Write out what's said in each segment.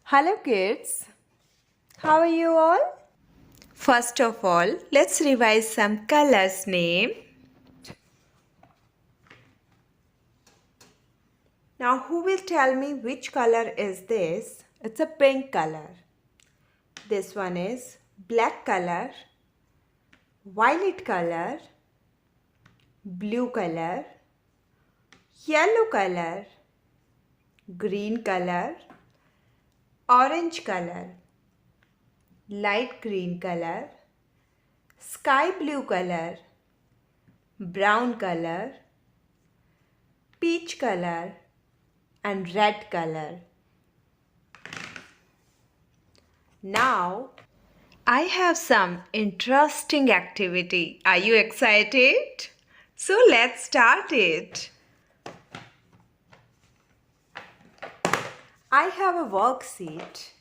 Hello kids, how are you all? First of all, let's revise some colors name. Now who will tell me which color is this? It's a pink color. This one is black color, violet color, blue color, yellow color, green color, orange color, light green color, sky blue color, brown color, peach color and red color. Now I have some interesting activity. Are you excited? So let's start it. I have a worksheet.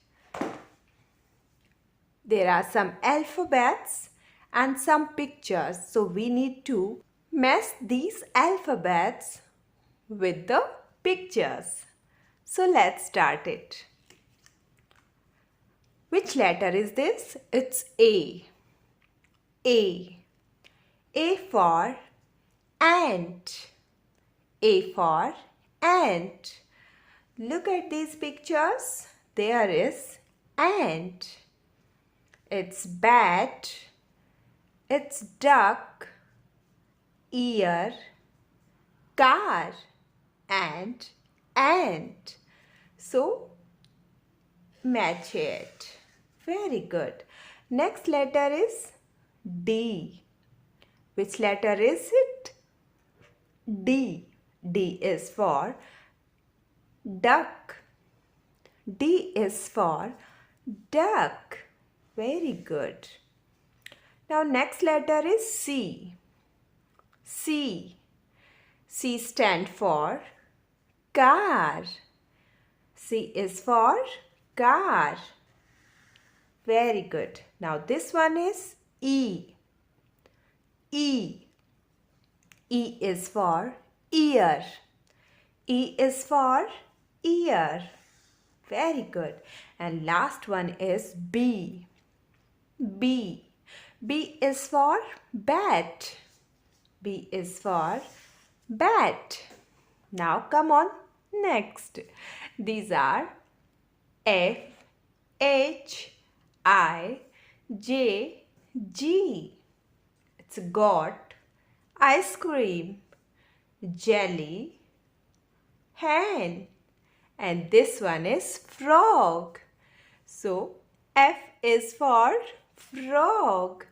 There are some alphabets and some pictures. So we need to match these alphabets with the pictures. So let's start it. Which letter is this? It's A. A. A for ant. A for ant. Look at these pictures. There is ant. It's bat. It's duck. Ear. Car. And ant. So match it. Very good. Next letter is D. Which letter is it? D. D is for duck. D is for duck. Very good. Now next letter is C. C. C stands for car. C is for car. Very good. Now this one is E. E. E is for ear. E is for ear. Very good. And last one is B. B. B is for bat. B is for bat. Now come on. Next. These are F, H, I, J, G. It's got ice cream, jelly, hen. And this one is frog. So F is for frog.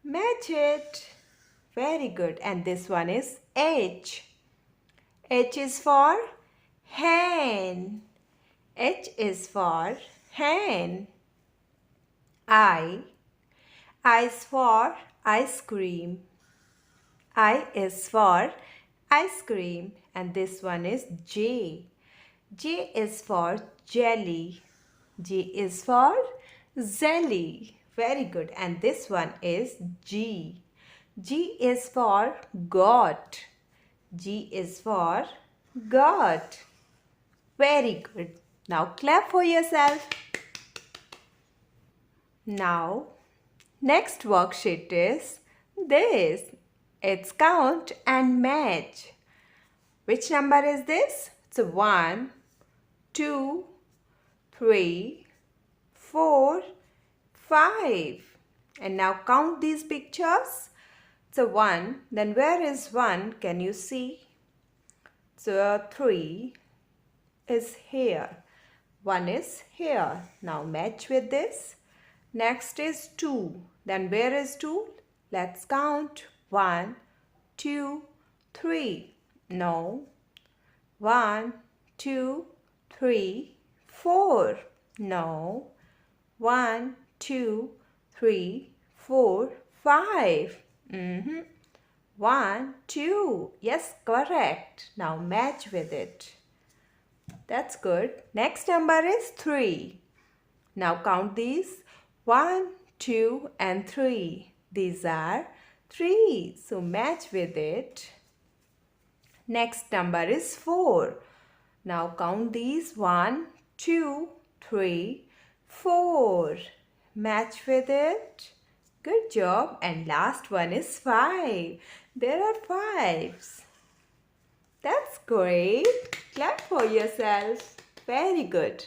Match it. Very good. And this one is H. H is for hen. H is for hen. I is for ice cream. I is for ice cream. And this one is J. J is for jelly. J is for jelly. Very good. And this one is G. G is for goat. G is for goat. Very good. Now clap for yourself. Now next worksheet is this. It's count and match. Which number is this? It's 1, 2, 3, 4, 5. And now count these pictures. It's a 1. Then where is 1? Can you see? So 3 is here. 1 is here. Now match with this. Next is 2. Then where is 2? Let's count. 1, 2, 3. No. 1, 2, 3, 4. No. 1, 2, 3, 4, 5. 1, 2. Yes, correct. Now match with it. That's good. Next number is 3. Now count these. 1, 2 and 3. These are 3. So match with it. Next number is 4. Now count these. 1, 2, 3, 4. Match with it. Good job. And last one is 5. There are 5s. That's great. Clap for yourself. Very good.